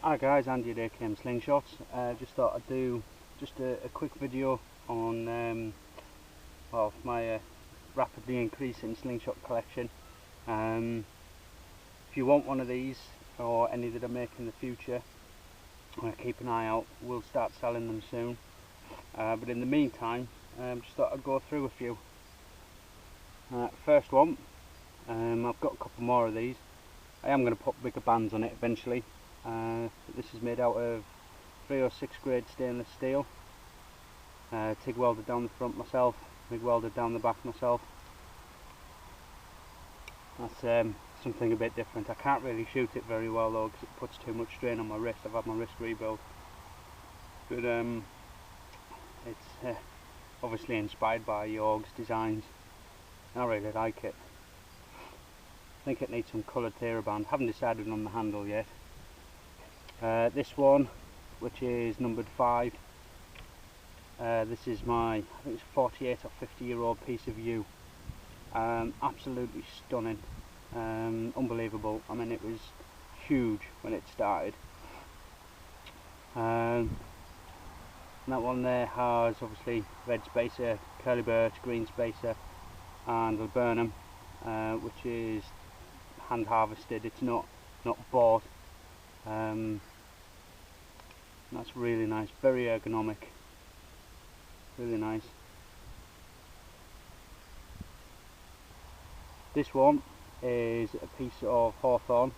Hi guys, Andy at AKM Slingshots. Just thought I'd do just a quick video on my rapidly increasing slingshot collection. If you want one of these or any that I make in the future, keep an eye out. We'll start selling them soon. But in the meantime, just thought I'd go through a few. First one, I've got a couple more of these. I am going to put bigger bands on it eventually. This is made out of 306 grade stainless steel, TIG welded down the front myself, MIG welded down the back myself. That's something a bit different. I can't really shoot it very well though because it puts too much strain on my wrist. I've had my wrist rebuilt, but it's obviously inspired by Yorg's designs. I really like it. I think it needs some coloured TheraBand. Haven't decided on the handle yet. This one, which is numbered 5, this is my, I think it's 48 or 50-year-old piece of yew. Absolutely stunning, unbelievable. I mean, it was huge when it started. And that one there has obviously red spacer, curly birch, green spacer, and laburnum, which is hand harvested. It's not bought. That's really nice, very ergonomic, really nice. This one is a piece of Hawthorn,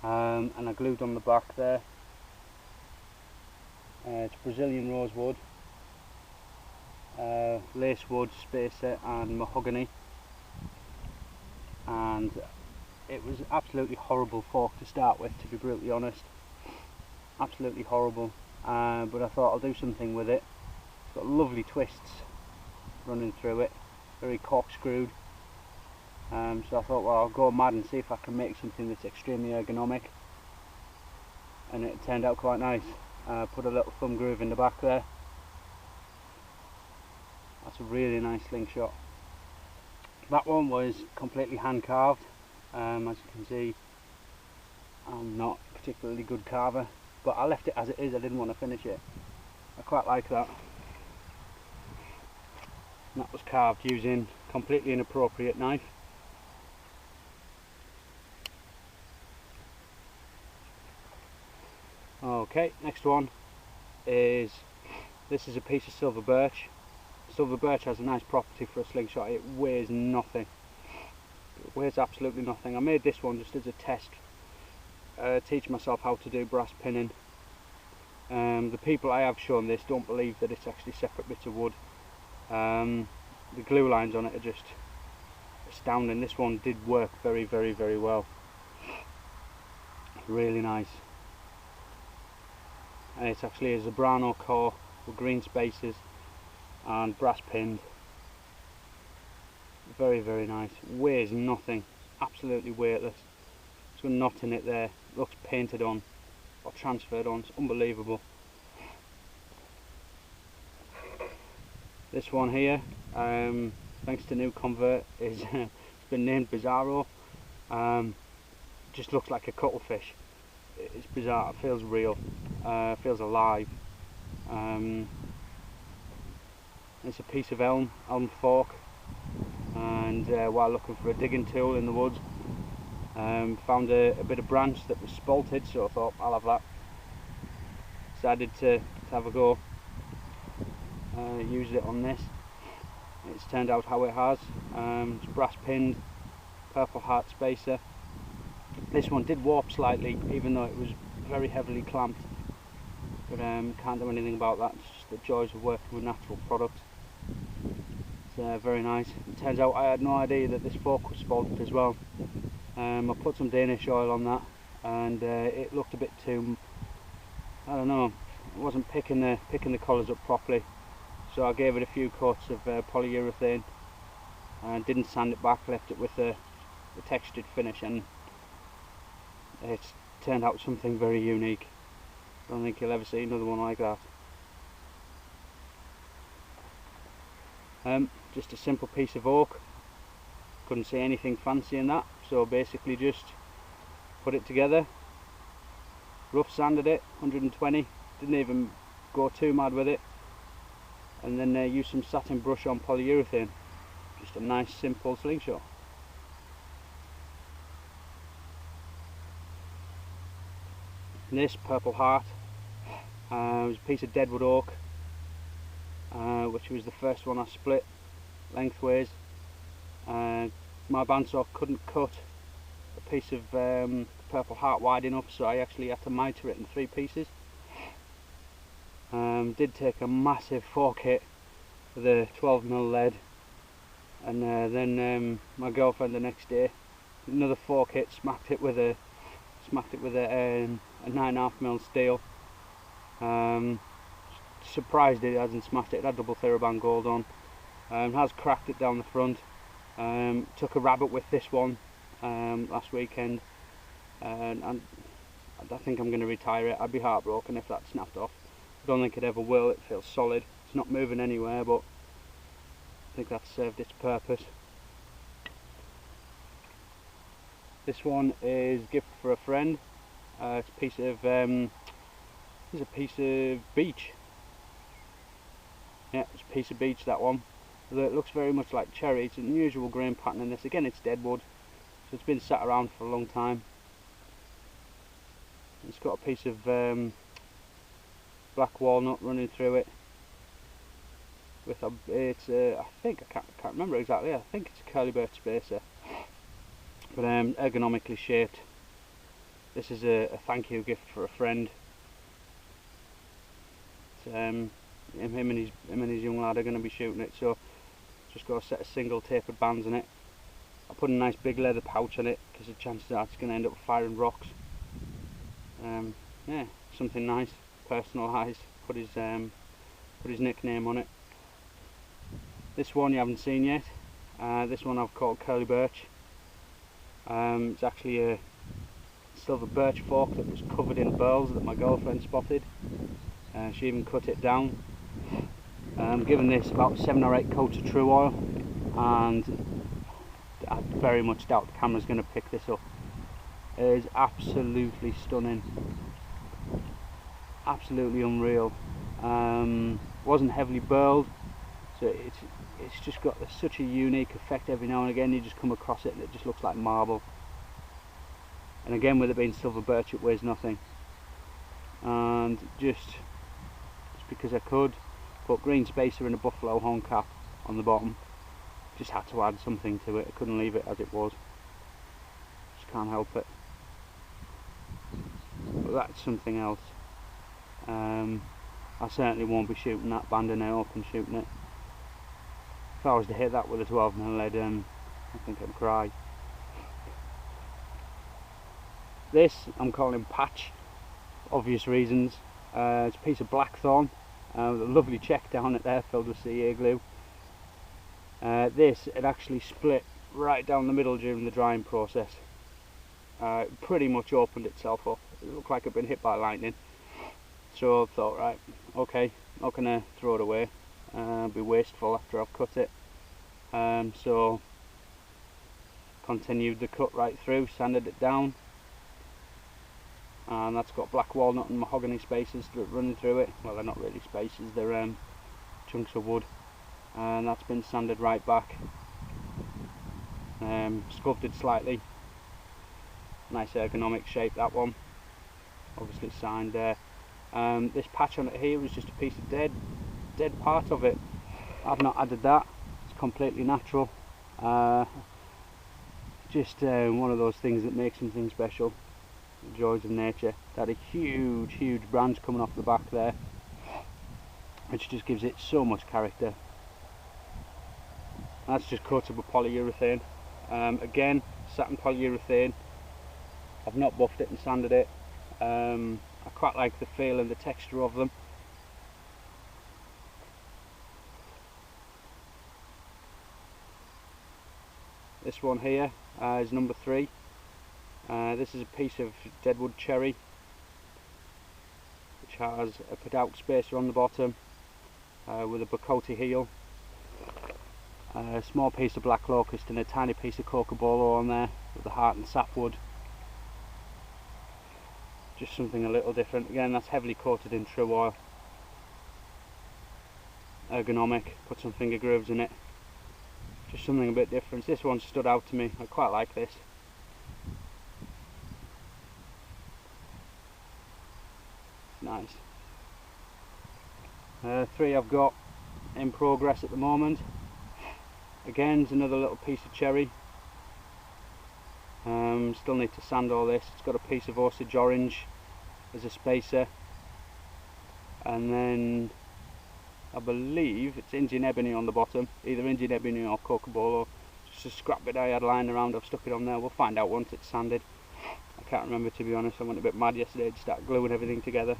and I glued on the back there. It's Brazilian rosewood, lacewood, spacer and mahogany, and it was absolutely horrible fork to start with, to be brutally honest. Absolutely horrible, but I thought I'll do something with it. It's got lovely twists running through it, very corkscrewed. So I thought, well, I'll go mad and see if I can make something that's extremely ergonomic, and it turned out quite nice. Put a little thumb groove in the back there. That's a really nice slingshot. That one was completely hand carved. As you can see, I'm not a particularly good carver, but I left it as it is. I didn't want to finish it. I quite like that. And that was carved using a completely inappropriate knife. Okay, next one is, this is a piece of silver birch. Silver birch has a nice property for a slingshot. It weighs nothing. It weighs absolutely nothing. I made this one just as a test. Teach myself how to do brass pinning. The people I have shown this don't believe that it's actually separate bits of wood. The glue lines on it are just astounding. This one did work very, very, very well. Really nice. And it's actually a Zebrano core with green spacers and brass pinned. Very, very nice. Weighs nothing. Absolutely weightless. It's got a knot in it there. Looks painted on or transferred on. It's unbelievable. This one here, thanks to new convert, is it's been named Bizarro. Just looks like a cuttlefish. It's bizarre. It feels real. Feels alive. It's a piece of elm fork, and while looking for a digging tool in the woods, found a bit of branch that was spalted, so I thought I'll have that. Decided to have a go. Used it on this. It's turned out how it has. It's brass pinned, purple heart spacer. This one did warp slightly, even though it was very heavily clamped, but can't do anything about that. It's just the joys of working with natural products. It's very nice. It turns out I had no idea that this fork was spalted as well. I put some Danish oil on that, and it looked a bit too, I don't know, it wasn't picking the colours up properly. So I gave it a few coats of polyurethane and didn't sand it back, left it with the textured finish, and it's turned out something very unique. I don't think you'll ever see another one like that. Just a simple piece of oak. Couldn't see anything fancy in that, so basically just put it together, rough sanded it, 120, didn't even go too mad with it, and then used some satin brush on polyurethane. Just a nice simple slingshot. And this purple heart was a piece of deadwood oak, which was the first one I split lengthways. My bandsaw couldn't cut a piece of purple heart wide enough, so I actually had to miter it in 3 pieces. Did take a massive fork hit with a 12mm lead, and then my girlfriend the next day, another fork hit, smacked it with a 9.5mm steel. Surprised it hasn't smashed it. It had double TheraBand gold on. Has cracked it down the front. Took a rabbit with this one last weekend, and I think I'm going to retire it. I'd be heartbroken if that snapped off. I don't think it ever will. It feels solid. It's not moving anywhere, but I think that's served its purpose. This one is gift for a friend. It's a piece of beech. Yeah, it's a piece of beech, that one. Although it looks very much like cherry. It's an unusual grain pattern in this. Again, it's deadwood, so it's been sat around for a long time. It's got a piece of black walnut running through it. With a, I think I can't remember exactly. I think it's a curly birch spacer, but ergonomically shaped. This is a thank you gift for a friend. It's, him and his young lad are going to be shooting it, so just got a set of single tapered bands in it. I put a nice big leather pouch on it because the chances are it's going to end up firing rocks. Yeah, something nice, personalised. Put his nickname on it. This one you haven't seen yet. This one I've called Curly Birch. It's actually a silver birch fork that was covered in burls that my girlfriend spotted. She even cut it down. Given this about 7 or 8 coats of true oil, and I very much doubt the camera's going to pick this up. It is absolutely stunning, absolutely unreal. Wasn't heavily burled, so it's just got such a unique effect. Every now and again you just come across it and it just looks like marble. And again, with it being silver birch, it weighs nothing. And just because I could, put green spacer and a buffalo horn cap on the bottom. Just had to add something to it. I couldn't leave it as it was. Just can't help it. But that's something else. I certainly won't be shooting that, banding it up and shooting it. If I was to hit that with a 12mm lead, I think I'd cry. This I'm calling Patch, obvious reasons. It's a piece of blackthorn with a lovely check down it there filled with CA glue. This, it actually split right down the middle during the drying process. It pretty much opened itself up. It looked like it had been hit by lightning. So I thought, right, okay, not going to throw it away. Be wasteful after I've cut it. So continued the cut right through, sanded it down. And that's got black walnut and mahogany spacers running through it. Well, they're not really spacers, they're chunks of wood. And that's been sanded right back, sculpted slightly. Nice ergonomic shape, that one. Obviously signed there. This patch on it here was just a piece of dead part of it. I've not added that. It's completely natural. Just one of those things that makes something special. The joys of nature. That a huge branch coming off the back there, which just gives it so much character. That's just coated with polyurethane. Again, satin polyurethane. I've not buffed it and sanded it. I quite like the feel and the texture of them. This one here is number 3. This is a piece of deadwood cherry which has a pedal spacer on the bottom with a Bacote heel, a small piece of black locust and a tiny piece of cocobolo on there with the heart and sapwood. Just something a little different. Again, that's heavily coated in true oil. Ergonomic, put some finger grooves in it. Just something a bit different. This one stood out to me. I quite like this. Nice. 3 I've got in progress at the moment. Again, it's another little piece of cherry. Still need to sand all this. It's got a piece of Osage orange as a spacer, and then I believe it's Indian ebony on the bottom, either Indian ebony or cocobolo. Just a scrap bit I had lying around, I've stuck it on there. We'll find out once it's sanded. I can't remember, to be honest. I went a bit mad yesterday to start gluing everything together.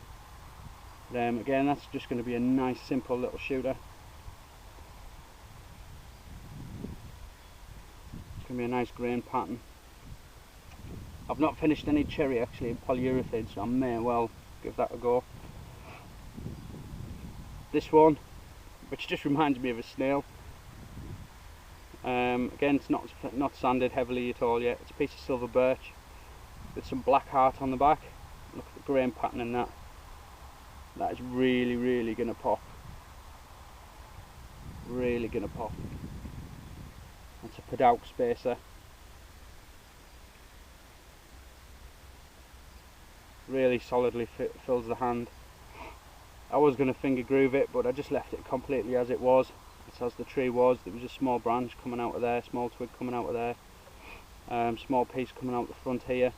But, again, that's just going to be a nice simple little shooter. It's going to be a nice grain pattern. I've not finished any cherry actually in polyurethane, so I may well give that a go. This one, which just reminds me of a snail. Again, it's not sanded heavily at all yet. It's a piece of silver birch with some black heart on the back. Look at the grain pattern in that. That is really, really going to pop. Really going to pop. That's a Padauc spacer. Really solidly fills the hand. I was going to finger groove it, but I just left it completely as it was. It's as the tree was. There was a small branch coming out of there, small twig coming out of there, small piece coming out the front here.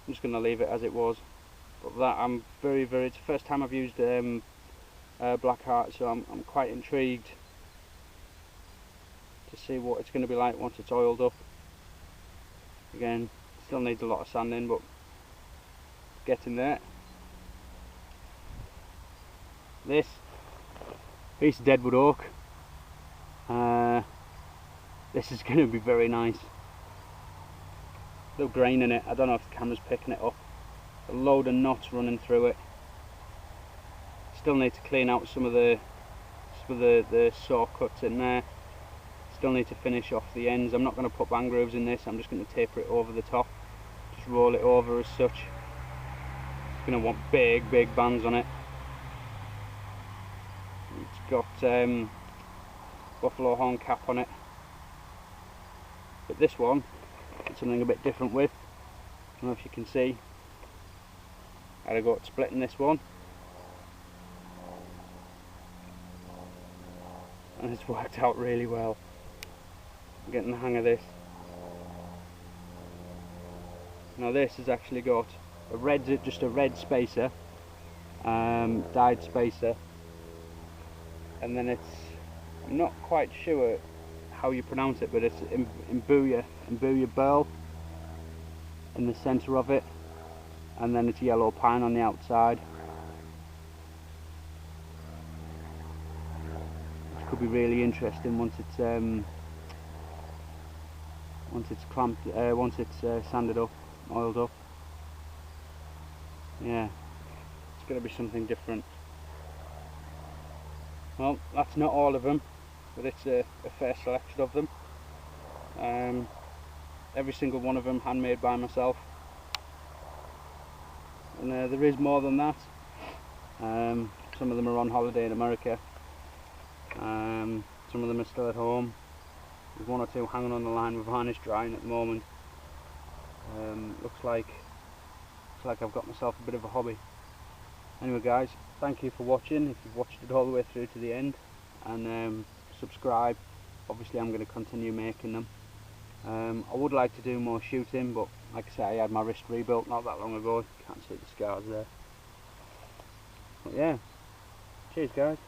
I'm just going to leave it as it was. But that, I'm very, it's the first time I've used black heart, so I'm quite intrigued to see what it's going to be like once it's oiled up. Again, still needs a lot of sanding, but getting there. This piece of deadwood oak, this is going to be very nice. Little grain in it. I don't know if the camera's picking it up. A load of knots running through it. Still need to clean out some of the saw cuts in there. Still need to finish off the ends. I'm not going to put band grooves in this. I'm just going to taper it over the top. Just roll it over as such. It's going to want big bands on it. It's got buffalo horn cap on it. But this one, it's something a bit different with. I don't know if you can see. I had a go at splitting this one, and it's worked out really well. I'm getting the hang of this. Now this has actually got a red, just a red spacer, dyed spacer, and then it's, I'm not quite sure how you pronounce it, but it's imbuya burl in the centre of it, and then it's yellow pine on the outside. Which could be really interesting once it's clamped, once it's sanded up, oiled up. Yeah, it's going to be something different. Well, that's not all of them, but it's a fair selection of them. Every single one of them handmade by myself. And there is more than that. Some of them are on holiday in America. Some of them are still at home. There's one or two hanging on the line with harness drying at the moment. Looks like I've got myself a bit of a hobby. Anyway guys, thank you for watching, if you've watched it all the way through to the end, and subscribe. Obviously I'm going to continue making them. I would like to do more shooting, but like I say, I had my wrist rebuilt not that long ago. Can't see the scars there. But yeah, cheers guys.